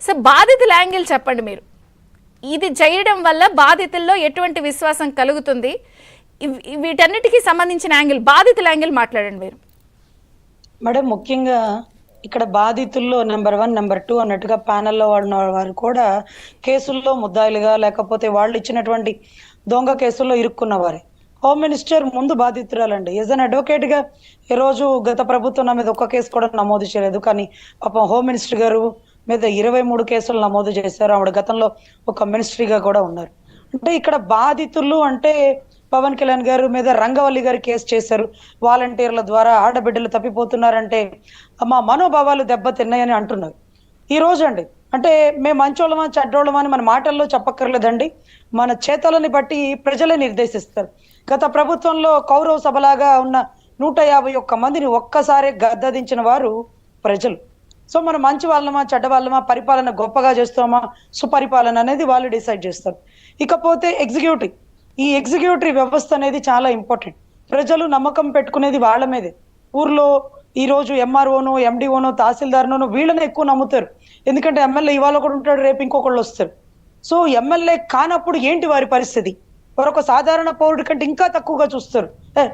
So బాధితుల angle చెప్పండి మీరు. ఇది చేయడం వల్ల బాధితుల్లో ఎటువంటి విశ్వాసం కలుగుతుంది? వీటన్నిటికీ సంబంధించిన యాంగిల్, బాధితుల యాంగిల్ మాట్లాడండి మీరు. మేడం, ముఖ్యంగా ఇక్కడ బాధితుల్లో నెంబర్ 1, నెంబర్ 2 అన్నట్టుగా ప్యానెల్లో వాడిన వారు కూడా కేసుల్లో ముద్దాయిలుగా, లేకపోతే వాళ్ళు ఇచ్చినటువంటి దొంగ కేసుల్లో ఇరుక్కున్న వారే. హోమ్ మినిస్టర్ ముందు బాధితురాలండి. యాజ్ అన్ అడ్వకేట్ గా ఈ రోజు గత ప్రభుత్వం నా మీద ఒక్క కేసు కూడా నమోదు చేయలేదు, కానీ పాపం హోమ్ మినిస్టర్ గారు మీద 23 కేసులు నమోదు చేశారు. ఆవిడ గతంలో ఒక మినిస్ట్రీగా కూడా ఉన్నారు. అంటే ఇక్కడ బాధితులు అంటే పవన్ కళ్యాణ్ గారు మీద రంగవల్లి గారు కేసు చేశారు, వాలంటీర్ల ద్వారా ఆడబిడ్డలు తప్పిపోతున్నారంటే మా మనోభావాలు దెబ్బతిన్నాయని అంటున్నారు. ఈ రోజు అండి అంటే మేము మంచోళ్ళమా చెడ్డోళ్ళమా అని మన మాటల్లో చెప్పక్కర్లేదండి, మన చేతలని బట్టి ప్రజలే నిర్దేశిస్తారు. గత ప్రభుత్వంలో కౌరవ సభలాగా ఉన్న 151 మందిని ఒక్కసారి గద్దదించిన వారు ప్రజలు. సో మనం మంచి వాళ్ళమా చెడ్డ వాళ్ళమా, పరిపాలన గొప్పగా చేస్తామా సుపరిపాలన అనేది వాళ్ళు డిసైడ్ చేస్తారు. ఇకపోతే ఎగ్జిక్యూటివ్, ఈ ఎగ్జిక్యూటివ్ వ్యవస్థ అనేది చాలా ఇంపార్టెంట్. ప్రజలు నమ్మకం పెట్టుకునేది వాళ్ళ మీదే. ఊర్లో ఈ రోజు ఎంఆర్ఓనో, ఎండిఓనో, తహసీల్దార్నో వీళ్ళని ఎక్కువ నమ్ముతారు. ఎందుకంటే ఎమ్మెల్యే ఇవాళ కూడా ఉంటాడు, రేపు ఇంకొకళ్ళు వస్తారు. సో ఎమ్మెల్యే కానప్పుడు ఏంటి వారి పరిస్థితి? వారొక సాధారణ పౌరుడి కంటే ఇంకా తక్కువగా చూస్తారు.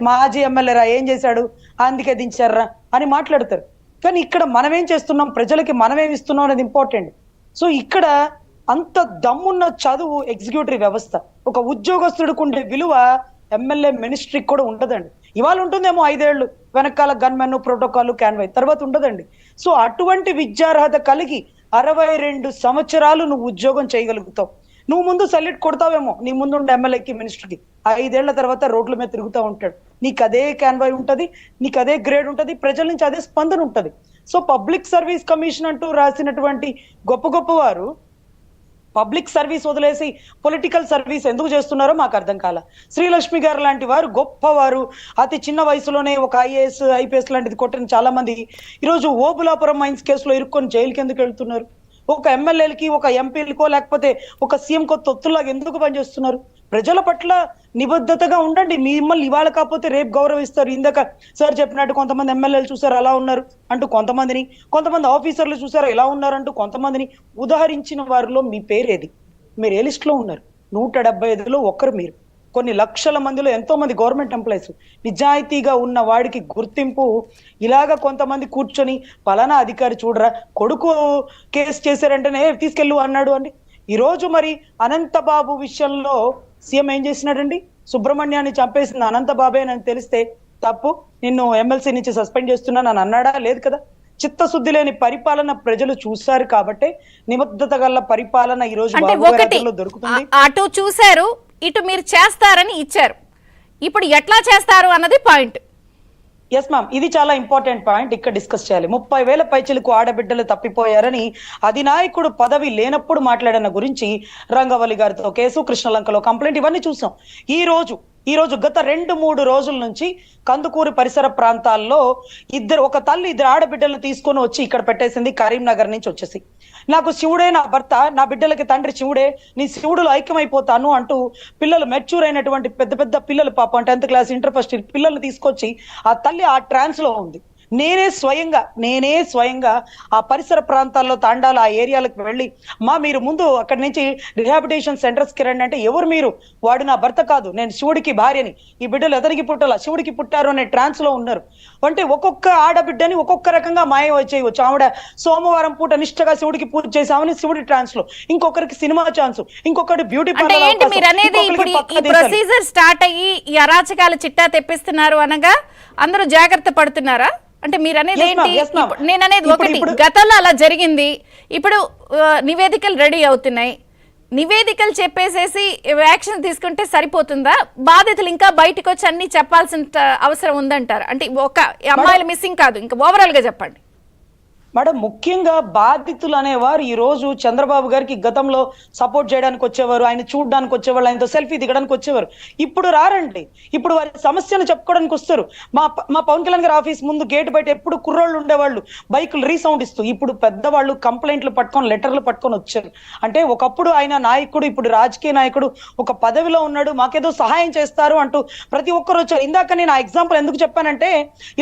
మాజీ ఎమ్మెల్యే రా, ఏం చేశాడు, అందుకే దించారా అని మాట్లాడతారు. కానీ ఇక్కడ మనమేం చేస్తున్నాం, ప్రజలకి మనమేమి ఇస్తున్నాం అనేది ఇంపార్టెంట్. సో ఇక్కడ అంత దమ్మున్న చదువు ఎగ్జిక్యూటివ్ వ్యవస్థ, ఒక ఉద్యోగస్తుడికి ఉండే విలువ ఎమ్మెల్యే మినిస్ట్రీకి కూడా ఉండదండి. ఇవాళ ఉంటుందేమో 5 ఏళ్ళు, వెనకాల గన్మెన్, ప్రోటోకాల్, క్యాన్వై, తర్వాత ఉండదండి. సో అటువంటి విద్యార్హత కలిగి 62 సంవత్సరాలు నువ్వు ఉద్యోగం చేయగలుగుతావు. నువ్వు ముందు సల్యూట్ కొడతావేమో నీ ముందు ఉండే ఎమ్మెల్యేకి, మినిస్టర్కి. 5 ఏళ్ల తర్వాత రోడ్ల మీద తిరుగుతూ ఉంటాడు. నీకు అదే క్యాన్వై ఉంటది, నీకు అదే గ్రేడ్ ఉంటది, ప్రజల నుంచి అదే స్పందన ఉంటది. సో పబ్లిక్ సర్వీస్ కమిషన్ అంటూ రాసినటువంటి గొప్ప గొప్ప వారు పబ్లిక్ సర్వీస్ వదిలేసి పొలిటికల్ సర్వీస్ ఎందుకు చేస్తున్నారో మాకు అర్థం కాల. శ్రీలక్ష్మి గారు లాంటి వారు గొప్పవారు, అతి చిన్న వయసులోనే ఒక ఐఏఎస్, ఐపీఎస్ లాంటిది కొట్టిన చాలా మంది ఈరోజు ఓబులాపురం మైన్స్ కేసులో ఇరుక్కొని జైలుకి ఎందుకు వెళ్తున్నారు? ఒక ఎమ్మెల్యేలకి, ఒక ఎంపీలకో, లేకపోతే ఒక సీఎంకో తొత్తులాగా ఎందుకు పనిచేస్తున్నారు? ప్రజల పట్ల నిబద్ధతగా ఉండండి. మిమ్మల్ని ఇవాళ కాకపోతే రేపు గౌరవిస్తారు. ఇందాక సార్ చెప్పినట్టు కొంతమంది ఎమ్మెల్యేలు చూసారు అలా ఉన్నారు అంటూ కొంతమంది ఆఫీసర్లు చూసారు ఎలా ఉన్నారు అంటూ కొంతమందిని ఉదాహరించిన వారిలో మీ పేరేది? మీరు ఏ లిస్ట్ లో ఉన్నారు? 175లో ఒక్కరు మీరు. కొన్ని లక్షల మందిలో ఎంతో మంది గవర్నమెంట్ ఎంప్లాయీస్. నిజాయితీగా ఉన్న వాడికి గుర్తింపు ఇలాగా కొంతమంది కూర్చొని పలానా అధికారి చూడరా, కొడుకు కేసు చేశారంటేనే తీసుకెళ్ళు అన్నాడు అండి. ఈ రోజు మరి అనంతబాబు విషయంలో సీఎం ఏం చేసినాడండి? సుబ్రహ్మణ్యాన్ని చంపేసింది అనంతబాబే అని తెలిస్తే తప్పు, నిన్ను ఎమ్మెల్సీ నుంచి సస్పెండ్ చేస్తున్నాను అని అన్నాడా? లేదు కదా. చిత్తశుద్ధి లేని పరిపాలన ప్రజలు చూశారు కాబట్టి నిబద్ధత గల పరిపాలన ఈ రోజు దొరుకుతుంది. అటు చూశారు, ఇటు మీరు చేస్తారని ఇచ్చారు. ఇప్పుడు ఎట్లా చేస్తారు అన్నది పాయింట్. ఎస్ మ్యామ్, ఇది చాలా ఇంపార్టెంట్ పాయింట్ ఇక్కడ డిస్కస్ చేయాలి. 30,000 పైచిలకు ఆడబిడ్డలు తప్పిపోయారని అధినాయకుడు పదవి లేనప్పుడు మాట్లాడిన గురించి రంగవల్లి గారితో కేసు, కృష్ణలంకలో కంప్లైంట్, ఇవన్నీ చూసాం. ఈ రోజు గత 2-3 రోజుల నుంచి కందుకూరు పరిసర ప్రాంతాల్లో ఒక తల్లి 2 ఆడబిడ్డలను తీసుకొని వచ్చి ఇక్కడ పెట్టేసింది. కరీంనగర్ నుంచి వచ్చేసి, నాకు శివుడే నా భర్త, నా బిడ్డలకి తండ్రి శివుడే, నీ శివుడులో ఐక్యమైపోతాను అంటూ పిల్లలు, మెచ్యూర్ అయినటువంటి పెద్ద పెద్ద పిల్లలు, పాపం 10th class, inter first year పిల్లల్ని తీసుకొచ్చి ఆ తల్లి ఆ ట్రాన్స్ లో ఉంది. నేనే స్వయంగా ఆ పరిసర ప్రాంతాల్లో, తాండాల ఆ ఏరియాలకు వెళ్ళి, మీరు ముందు అక్కడి నుంచి రిహాబిలిటేషన్ సెంటర్స్ కి రండి అంటే, ఎవరు మీరు? వాడు నా భర్త కాదు, నేను శివుడికి భార్యని, ఈ బిడ్డలు ఎదరికి పుట్టాల, శివుడికి పుట్టారు అనే ట్రాన్స్ లో ఉన్నారు. అంటే ఒక్కొక్క ఆడబిడ్డని ఒక్కొక్క రకంగా మాయ చేయవచ్చు. ఆవిడ సోమవారం పూట నిష్ఠగా శివుడికి పూజ చేసామని శివుడి ట్రాన్స్ లో, ఇంకొకరికి సినిమా ఛాన్స్, ఇంకొకటి బ్యూటీ ప్రొసీజర్ స్టార్ట్ అయ్యి ఈ అరాచకాల చిట్టా తెప్పిస్తున్నారు అనగా అందరూ జాగ్రత్త పడుతున్నారా? అంటే మీరు అనేది ఏంటి? నేను అనేది ఒకటి, గతంలో అలా జరిగింది, ఇప్పుడు నివేదికలు రెడీ అవుతున్నాయి, నివేదికలు చెప్పేసేసి యాక్షన్ తీసుకుంటే సరిపోతుందా? బాధితులు ఇంకా బయటకు వచ్చి అన్ని చెప్పాల్సిన అవసరం ఉందంటారు? అంటే ఒక అమ్మాయిలు మిస్సింగ్ కాదు, ఇంకా ఓవరాల్ గా చెప్పండి. మేడం, ముఖ్యంగా బాధితులు అనేవారు ఈ రోజు చంద్రబాబు గారికి గతంలో సపోర్ట్ చేయడానికి వచ్చేవారు, ఆయన చూడడానికి వచ్చేవాళ్ళు, ఆయనతో సెల్ఫీ దిగడానికి వచ్చేవారు. ఇప్పుడు రారండి. ఇప్పుడు వారి సమస్యను చెప్పుకోవడానికి వస్తారు. మా పవన్ కళ్యాణ్ గారి ఆఫీస్ ముందు గేట్ బయట ఎప్పుడు కుర్రోళ్ళు ఉండేవాళ్ళు, బైకులు రీసౌండ్ ఇస్తూ. ఇప్పుడు పెద్దవాళ్ళు కంప్లైంట్లు పట్టుకొని, లెటర్లు పట్టుకొని వచ్చారు. అంటే ఒకప్పుడు ఆయన నాయకుడు, ఇప్పుడు రాజకీయ నాయకుడు, ఒక పదవిలో ఉన్నాడు, మాకేదో సహాయం చేస్తారు అంటూ ప్రతి ఒక్కరు వచ్చారు. ఇందాక నేను ఆ ఎగ్జాంపుల్ ఎందుకు చెప్పానంటే,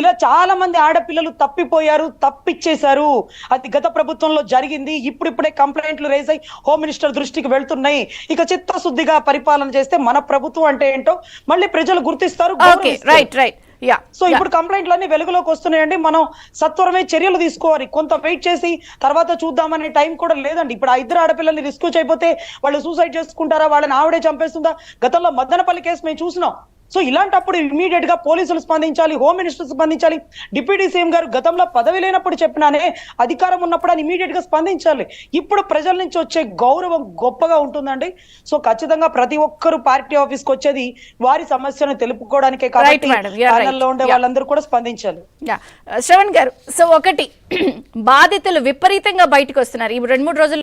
ఇలా చాలా మంది ఆడపిల్లలు తప్పిపోయారు, తప్పిచ్చేశారు, చేశారు, అది గత ప్రభుత్వంలో జరిగింది, ఇప్పుడిప్పుడే కంప్లైంట్లు రేజ్ అయ్యి హోమ్ మినిస్టర్ దృష్టికి వెళ్తున్నాయి, ఇక చిత్తశుద్ధిగా పరిపాలన చేస్తే మన ప్రభుత్వం అంటే ఏంటో మళ్ళీ ప్రజలు గుర్తిస్తారు, గౌరవిస్తారు. Right yeah. సో ఇప్పుడు కంప్లైంట్లన్నీ వెలుగులోకి వస్తున్నాయండి. మనం సత్వరమే చర్యలు తీసుకోవాలి. కొంత వెయిట్ చేసి తర్వాత చూద్దామనే టైం కూడా లేదండి. ఇప్పుడు ఆ ఇద్దరు ఆడపిల్లల్ని రెస్క్యూ చేయకపోతే వాళ్ళు సూసైడ్ చేసుకుంటారా, వాళ్ళని ఆవిడే చంపేస్తుందా? గతంలో మద్దనపల్లి కేసు మేము చూసినాం. సో ఇలాంటప్పుడు ఇమీడియట్ గా పోలీసులు స్పందించాలి, హోమ్ మినిస్టర్ స్పందించాలి. డిప్యూటీ సీఎం గారు గతంలో పదవి లేనప్పుడు చెప్పినానే, అధికారం ఉన్నప్పుడు అని ఇమీడియట్ గా స్పందించాలి. ఇప్పుడు ప్రజల నుంచి వచ్చే గౌరవం గొప్పగా ఉంటుందండి. సో ఖచ్చితంగా ప్రతి ఒక్కరు పార్టీ ఆఫీస్ కి వచ్చేది వారి సమస్యను తెలుపుకోవడానికే కాబట్టి ప్యానెల్లో ఉండే వాళ్ళందరూ కూడా స్పందించాలి. శ్రవణ్ గారు, సో ఒకటి బాధితులు విపరీతంగా బయటకు వస్తున్నారు ఈ 2-3 రోజులు.